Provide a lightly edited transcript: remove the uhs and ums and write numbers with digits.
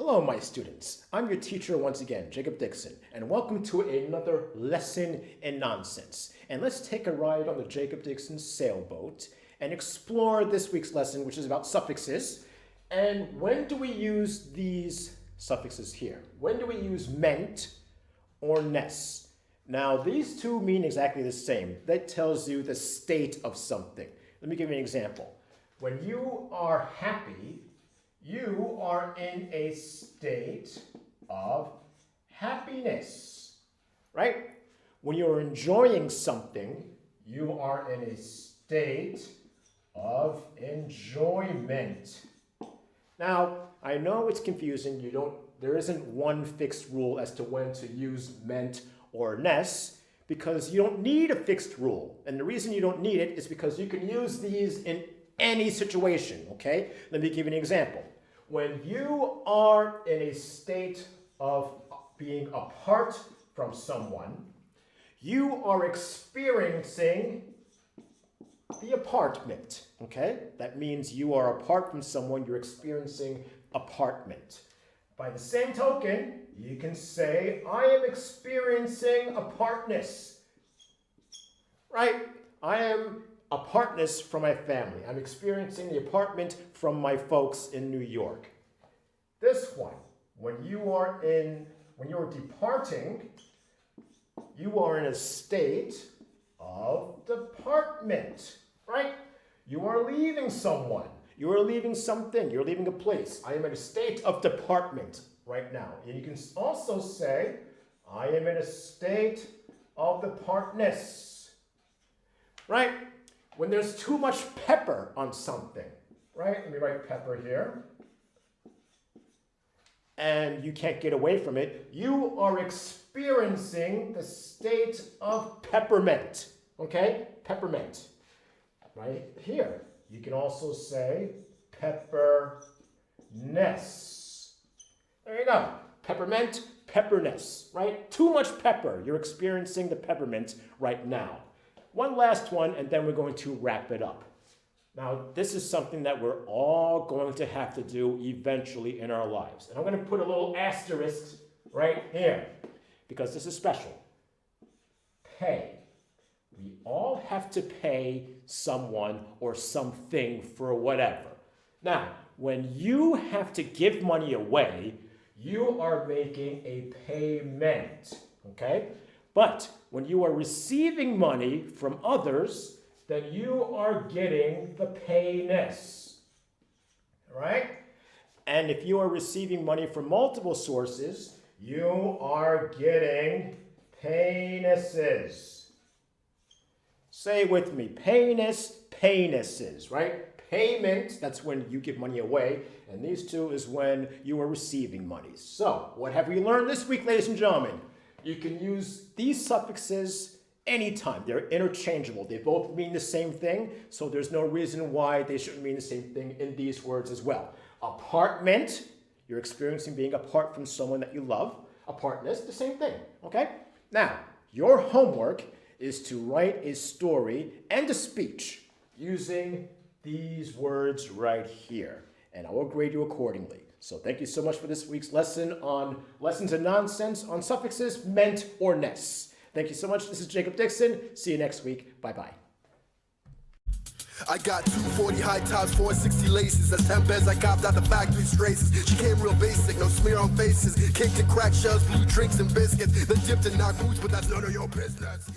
Hello, my students. I'm your teacher once again, Jacob Dixon, and welcome to another lesson in nonsense. And let's take a ride on the Jacob Dixon sailboat and explore this week's lesson, which is about suffixes. And when do we use these suffixes here? When do we use ment or ness? Now, these two mean exactly the same. That tells you the state of something. Let me give you an example. When you are happy, you are in a state of happiness, right? When you're enjoying something, you are in a state of enjoyment. Now, I know it's confusing. There isn't one fixed rule as to when to use ment or ness, because you don't need a fixed rule. And the reason you don't need it is because you can use these in any situation, okay? Let me give you an example. When you are in a state of being apart from someone, you are experiencing the apartment, okay? That means you are apart from someone, you're experiencing apartment. By the same token, you can say, I am experiencing apartness, right? I am apartness from my family. I'm experiencing the apartment from my folks in New York. This one, when you're departing, you are in a state of department, right? You are leaving someone. You are leaving something. You're leaving a place. I am in a state of department right now. And you can also say, I am in a state of departness, right? When there's too much pepper on something, right? Let me write pepper here. And you can't get away from it. You are experiencing the state of peppermint, okay? Peppermint, right here. You can also say pepperness. There you go. Peppermint, pepperness, right? Too much pepper. You're experiencing the peppermint right now. One last one, and then we're going to wrap it up. Now, this is something that we're all going to have to do eventually in our lives. And I'm going to put a little asterisk right here, because this is special. Pay. We all have to pay someone or something for whatever. Now, when you have to give money away, you are making a payment, okay? But when you are receiving money from others, then you are getting the payness, right? And if you are receiving money from multiple sources, you are getting paynesses. Say it with me, payness, paynesses, right? Payment, that's when you give money away, and these two is when you are receiving money. So, what have we learned this week, ladies and gentlemen? You can use these suffixes anytime. They're interchangeable. They both mean the same thing, so there's no reason why they shouldn't mean the same thing in these words as well. Apartment, you're experiencing being apart from someone that you love. Apartness, the same thing, okay? Now, your homework is to write a story and a speech using these words right here, and I will grade you accordingly. So thank you so much for this week's lesson on Lessons in Nonsense on suffixes, ment or ness. Thank you so much. This is Jacob Dixon. See you next week. Bye-bye. I got 240 high tops, 460 laces. That's 10 beds I copped out the factory traces. She came real basic, no smear on faces. Cake and crack shells, blue drinks and biscuits. Then dipped in knock boots, but that's none of your business.